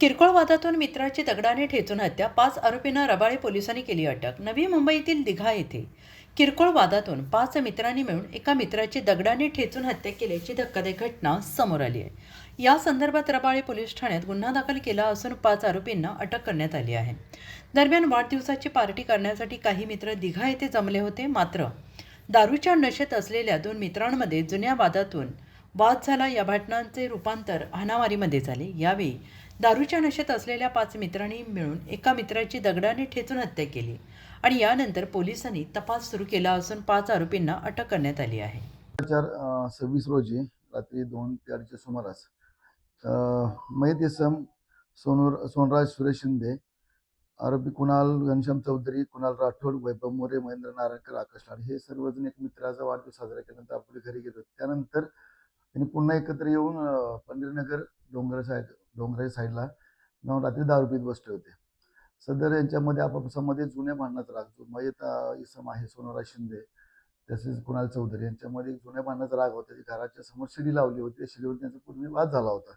किरकोळ वादातून मित्राची दगडाने ठेचून हत्या, 5 आरोपींना रबाळे पोलिसांनी केली अटक. नवी मुंबईतील दिघा येथे किरकोळ वादातून 5 मित्रांनी मिळून एका मित्राची दगडाने ठेचून हत्या केल्याची धक्कादायक घटना समोर आली आहे. या संदर्भात रबाळे पोलीस ठाण्यात गुन्हा दाखल केला असून 5 आरोपींना अटक करण्यात आली आहे. दरम्यान वाढदिवसाची पार्टी करण्यासाठी काही मित्र दिघा येथे जमले होते. मात्र दारूच्या नशेत असलेल्या 2 मित्रांमध्ये जुन्या वादातून वाद झाला. या भांडणांचे रूपांतर हाणामारीमध्ये झाले. यावेळी दारूच्या नशेत असलेल्या 5 मित्रांनी मिळून एका मित्राची दगडाने ठेचून हत्या केली आणि यानंतर पोलिसांनी तपास सुरू केला असून 5 आरोपींना अटक करण्यात आली आहे. 2026 रोजी रात्री 2 ते 2:30च्या सुमारास मयत इसम सोनराज सुरेश शिंदे, आरोपी कुणाल घनश्याम चौधरी, कुणाल राठोड, वैभव मोरे, महेंद्र नारायणकर, आकाश लाड हे सर्वजण एक मित्राचा वाढदिवस साजरा केल्यानंतर आपल्या घरी गेलो. त्यानंतर त्यांनी पुन्हा एकत्र येऊन पंढरीनगर डोंगराच्या साईडला जाऊन रात्री दारू पीत बसले होते. सदर यांच्यामध्ये आपापसामध्ये जुन्या भांडणाचा राग, जो मयत इसम आहे सोनराज शिंदे तसेच कुणाल चौधरी यांच्यामध्ये जुन्या भांडणाचा राग होता. घराच्या समोर शिडी लावली होती, त्या शिडीवर त्यांचा पूर्वी वाद झाला होता.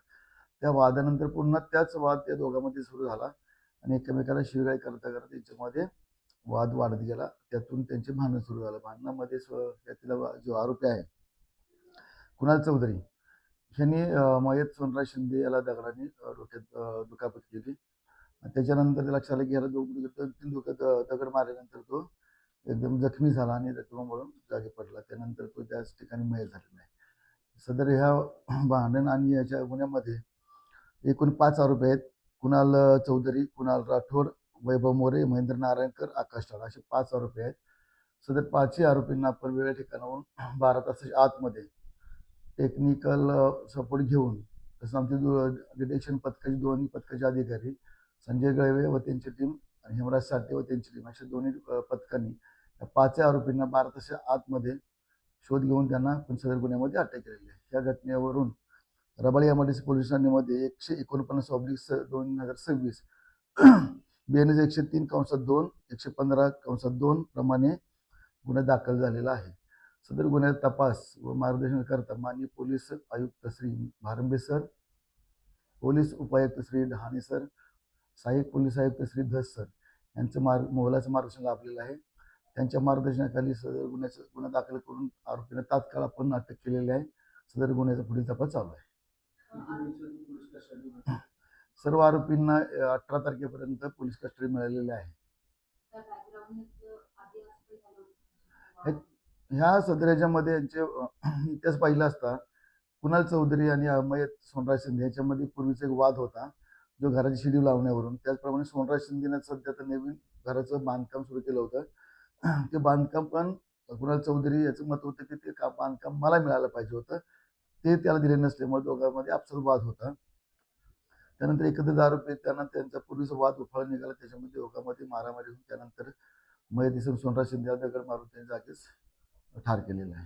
त्या वादानंतर पुन्हा त्याच वाद त्या दोघांमध्ये सुरू झाला आणि एकमेकाला शिवीगाळ करता करता त्यांच्यामध्ये वाद वाढत गेला. त्यातून त्यांचे भांडण सुरू झालं. भांडणामध्ये त्यातला जो आरोपी आहे कुणाल चौधरी यांनी मयत सोनराज शिंदे याला दगडाने डोक्यात दुखापत केली. त्याच्यानंतर ते लक्षात आलं की याला 2-3 दगड मारल्यानंतर तो एकदम जखमी झाला आणि रक्तामळून जागी पडला. त्यानंतर तो त्याच ठिकाणी मयत झालेला आहे. सदर ह्या भांडण आणि याच्या गुन्ह्यामध्ये एकूण 5 आरोपी आहेत. कुणाल चौधरी, कुणाल राठोड, वैभव मोरे, महेंद्र नारायणकर, आकाश लाड असे 5 आरोपी आहेत. सदर 5ही आरोपींना आपण वेगळ्या ठिकाणाहून 12 तासाच्या आतमध्ये टेक्निकल सपोर्ट घेऊन, तसं आमचे डिटेक्शन पथकाचे दोन्ही पथकाचे अधिकारी संजय गळवे व त्यांची टीम आणि हेमराज साठे व त्यांची टीम अशा दोन्ही पथकांनी या 5 आरोपींना 12 तासाच्या आतमध्ये शोध घेऊन त्यांना आपण सदर गुन्ह्यामध्ये अटक केलेली आहे. या घटनेवरून रबाळे एमआयडीसी पोलीस ठाण्यामध्ये 149/2026 BNS 103/2 115/2 प्रमाणे गुन्हा दाखल झालेला आहे. सदर गुन्ह्याचा तपास व मार्गदर्शन करता माननीय पोलीस आयुक्त श्री भारंबे सर, पोलीस उपायुक्त श्री डहाणे सर, सहाय्यक पोलीस आयुक्त श्री धस सर यांचं मोलाचं मार्गदर्शन लाभलेलं आहे. त्यांच्या मार्गदर्शनाखाली सदर गुन्हा दाखल करून आरोपींना तात्काळ आपण अटक केलेली आहे. सदर गुन्ह्याचा पुढील तपास चालू आहे. सर्व आरोपींना 18 तारखेपर्यंत पोलीस कस्टडी मिळालेली आहे. ह्या सदर्याच्यामध्ये यांचे इतिहास पाहिला असता कुणाल चौधरी आणि मयत सोनराज शिंदे याच्यामध्ये पूर्वीचा एक वाद होता, जो घराची शिडी लावण्यावरून. त्याचप्रमाणे सोनराज शिंदेने सध्या तर नवीन घराचं बांधकाम सुरू केलं होतं. ते बांधकाम पण कुणाल चौधरी याचं मत होतं की ते बांधकाम मला मिळालं पाहिजे होतं, ते त्याला दिले नसल्यामुळे दोघांमध्ये आपसात वाद होता. त्यानंतर एकत्रित आरोपी त्यांना त्यांचा पूर्वीचा वाद उफाळा निघाला. त्याच्यामध्ये दोघांमध्ये मारामारी होऊन त्यानंतर मयत इसम सोनराज शिंदे दगड मारून त्यांच्या जागीच ठार केलेलं आहे.